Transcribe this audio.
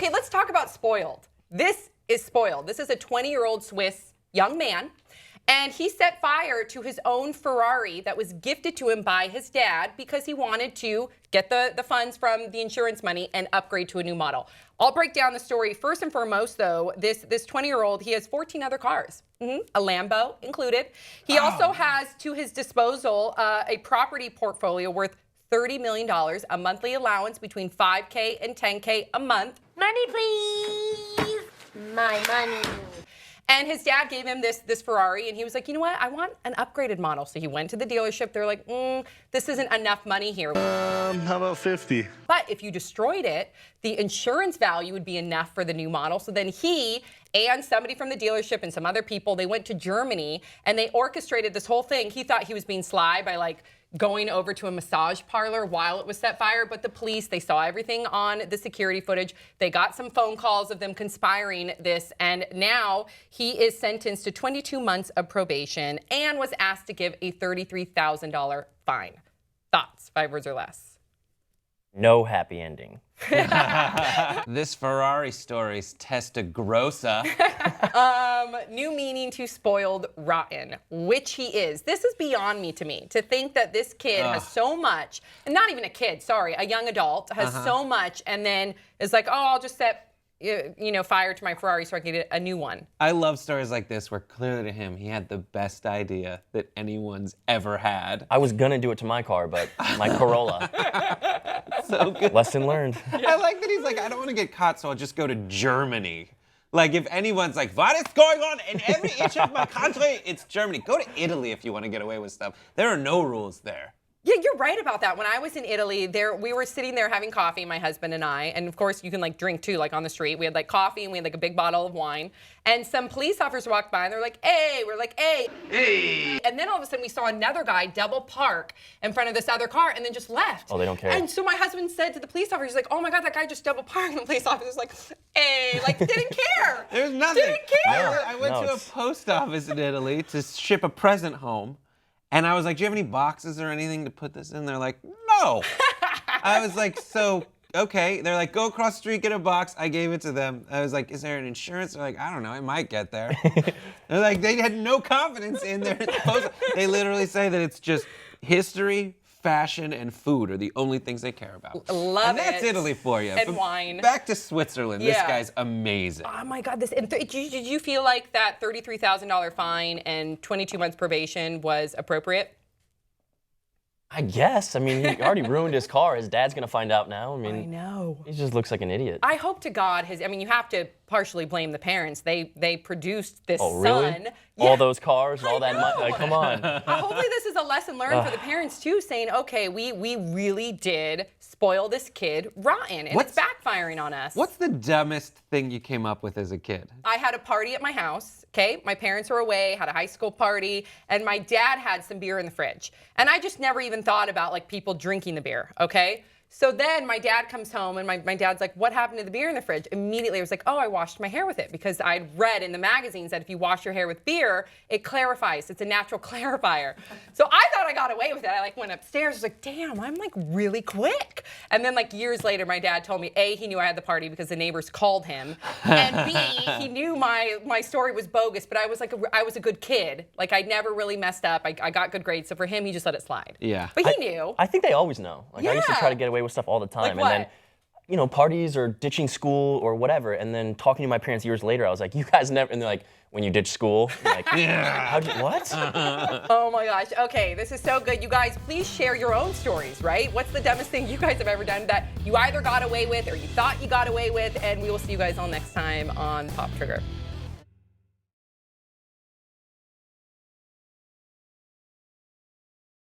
Okay, let's talk about spoiled. This is spoiled. This is a 20-year-old Swiss young man, and he set fire to his own Ferrari that was gifted to him by his dad because he wanted to get the funds from the insurance money and upgrade to a new model. I'll break down the story. First and foremost, though, this 20-year-old, he has 14 other cars, a Lambo included. He also has to his disposal a property portfolio worth $30 million, a monthly allowance between $5K and $10K a month. Money, please. My money. And his dad gave him this Ferrari, and he was like, you know what? I want an upgraded model. So he went to the dealership. They're like, this isn't enough money here. How about 50? But if you destroyed it, the insurance value would be enough for the new model. So then he and somebody from the dealership and some other people, they went to Germany, and they orchestrated this whole thing. He thought he was being sly by going over to a massage parlor while it was set fire, but the police, they saw everything on the security footage. They got some phone calls of them conspiring this, and now he is sentenced to 22 months of probation and was asked to give a $33,000 fine. Thoughts? 5 words or less. No happy ending. This Ferrari story's testagrossa. New meaning to spoiled rotten, which he is. This is beyond me to me, to think that this kid has so much, and not even a kid, sorry, a young adult has so much, and then is like, oh, I'll just set fire to my Ferrari so I can get a new one. I love stories like this where clearly to him, he had the best idea that anyone's ever had. I was gonna do it to my car, but my Corolla. So good. Lesson learned. I like that he's like, I don't want to get caught, so I'll just go to Germany. Like, if anyone's like, what is going on in every inch of my country? It's Germany. Go to Italy if you want to get away with stuff. There are no rules there. Yeah, you're right about that. When I was in Italy, we were sitting there having coffee, my husband and I, and of course you can drink too, on the street. We had coffee and we had a big bottle of wine, and some police officers walked by and they're like, hey, we're like, hey. Hey. And then all of a sudden we saw another guy double park in front of this other car and then just left. Oh, they don't care. And so my husband said to the police officer, he's like, oh my God, that guy just double parked. And the police officer's like, hey, didn't care. There's nothing. Didn't care. No. I went to a post office in Italy to ship a present home. And I was like, do you have any boxes or anything to put this in? They're like, no. I was like, so, okay. They're like, go across the street, get a box. I gave it to them. I was like, is there an insurance? They're like, I don't know, it might get there. They're like, they had no confidence in their post. They literally say that it's just history, fashion, and food are the only things they care about. Love and that's Italy for you. And wine. Back to Switzerland. This Yeah. guy's amazing. Oh my God, did you feel like that $33,000 fine and 22 months probation was appropriate? I guess. I mean, he already ruined his car. His dad's gonna find out now. I mean, I know. he just looks like an idiot. I hope to God you have to partially blame the parents. They produced this Oh, really? son. All those cars, and all that money. know. Like, come on. Hopefully this is a lesson learned for the parents too, saying, okay, we really did spoil this kid rotten, and it's backfiring on us. What's the dumbest thing you came up with as a kid? I had a party at my house, okay? My parents were away, had a high school party, and my dad had some beer in the fridge. And I just never even thought about people drinking the beer, okay? So then my dad comes home and my dad's like, what happened to the beer in the fridge? Immediately I was like, oh, I washed my hair with it, because I'd read in the magazines that if you wash your hair with beer, it clarifies. It's a natural clarifier. So I thought I got away with it. I went upstairs, I was like, damn, I'm really quick. And then years later, my dad told me, A, he knew I had the party because the neighbors called him. And B, he knew my story was bogus, but I was a good kid. I never really messed up. I got good grades. So for him, he just let it slide. Yeah. But he knew. I think they always know. I used to try to get away with stuff all the time. Like and then, parties or ditching school or whatever. And then talking to my parents years later, I was like, you guys never, and they're like, when you ditch school, you're like, how'd you, what? Oh my gosh. Okay, this is so good. You guys, please share your own stories, right? What's the dumbest thing you guys have ever done that you either got away with or you thought you got away with? And we will see you guys all next time on Pop Trigger.